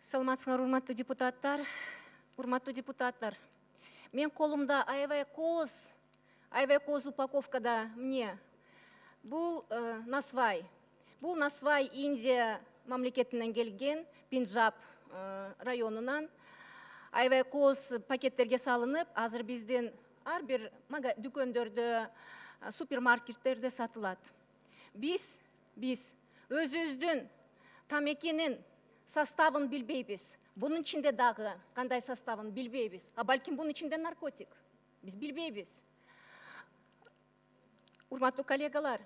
Саламатсыңар, урматтуу депутаттар. Мен колумда аябай кооз упаковкада мне. Бул насвай. Бул насвай Индия мамлекетинен келген, Пенджаб районунан. Аябай кооз пакеттерге салынып, азыр биздин ар бир дүкөндөрдө, супермаркеттерде сатылат. Биз өзүбүздүн тамекинин составын билбейбиз. Bunun içinde dağı, qanday составын билбейбиз. А балким bunun içinde наркотик. Biz билбейбиз. Урматтуу коллегалар,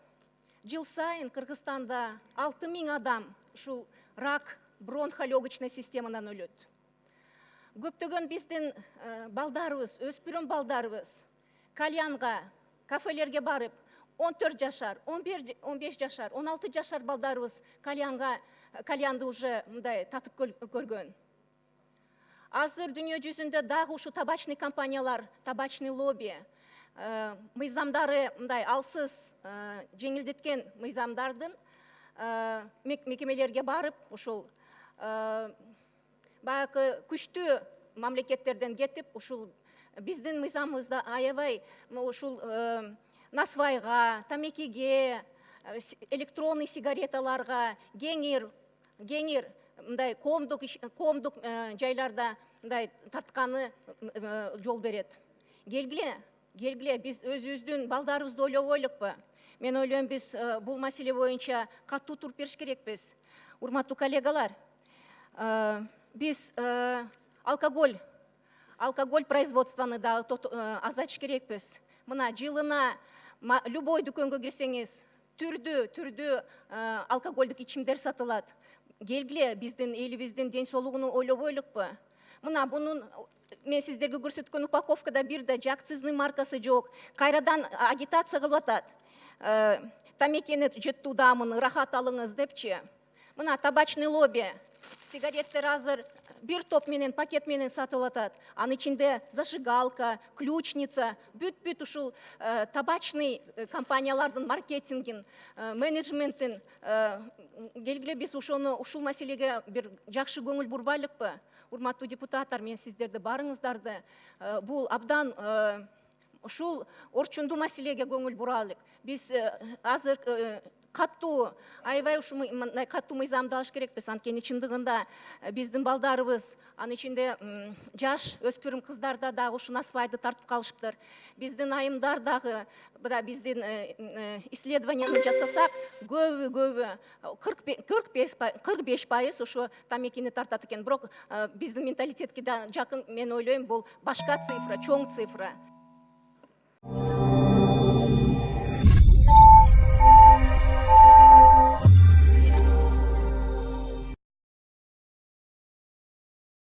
жыл сайын Кыргызстанда 6000 адам ушул рак бронхолегочный системадан өлөт. Көптөгөн биздин балдарыбыз, өспүрүм балдарыбыз кальянга, кафелерге барып, 14 жашар, 15 жашар, 16 жашар балдарыбыз кальянды уже мындай татып көргөн. Азыр дүйнө жүзүндө дагы ушу табачный компаниялар, табачный лобби, мыйзамдары мындай алсыз жеңилдеткен мыйзамдардын мекемелерге барып, ушул баягы күчтүү мамлекеттерден кетип, ушул биздин мыйзамыбызда аябай ушул насвайга, тамекиге, электронный сигареталарга, кеңир мындай коомдук жайларда мындай тартканы жол берет. Келгиле, биз өзүбүздүн балдарыбызды ойлобойлукпу? Мен ойлойм, биз бул маселе боюнча катуу туруп бериш керекпиз. Урматтуу коллегалар, биз алкоголь производствоны да азайтыш керекпиз. Мына жылына любой дүкөнгө кирсеңиз, түрдүү алкогольдук ичимдер сатылат. Келгиле, биздин элибиздин ден соолугун ойлобойлукпу? Мына бунун мен сиздерге көрсөткөн упаковкада бир да акцизный маркасы жок. Кайрадан агитация кылып атат. Тамекини жыттуу даамын ырахат алыңыз депчи. Мына табачный лобби сигареттер азыр бир топ менен, пакет менен сатылып атат. Анын ичинде зажигалка, ключница, бүт ушул табачный компаниялардын маркетингин, менеджментин. Келгиле, биз ушул маселеге бир жакшы көңүл бурбайлыкпы? Урматтуу депутаттар, мен сиздерди барыңыздарды бул абдан ушул орчундуу маселеге көңүл буралык. Биз азыр аябай ушундай катуу мыйзамды алыш керекпиз. Анткени чындыгында биздин балдарыбыз, анын ичинде жаш өспүрүм кыздарда дагы ушу насвайды тартып калышыптыр. Биздин айымдар дагы, биздин исследованияны жасасак, көбү 45% ушу тамекини тартат экен. Бирок биздин менталитетке да жакын, мен ойлойм, бул башка цифра, чоң цифра.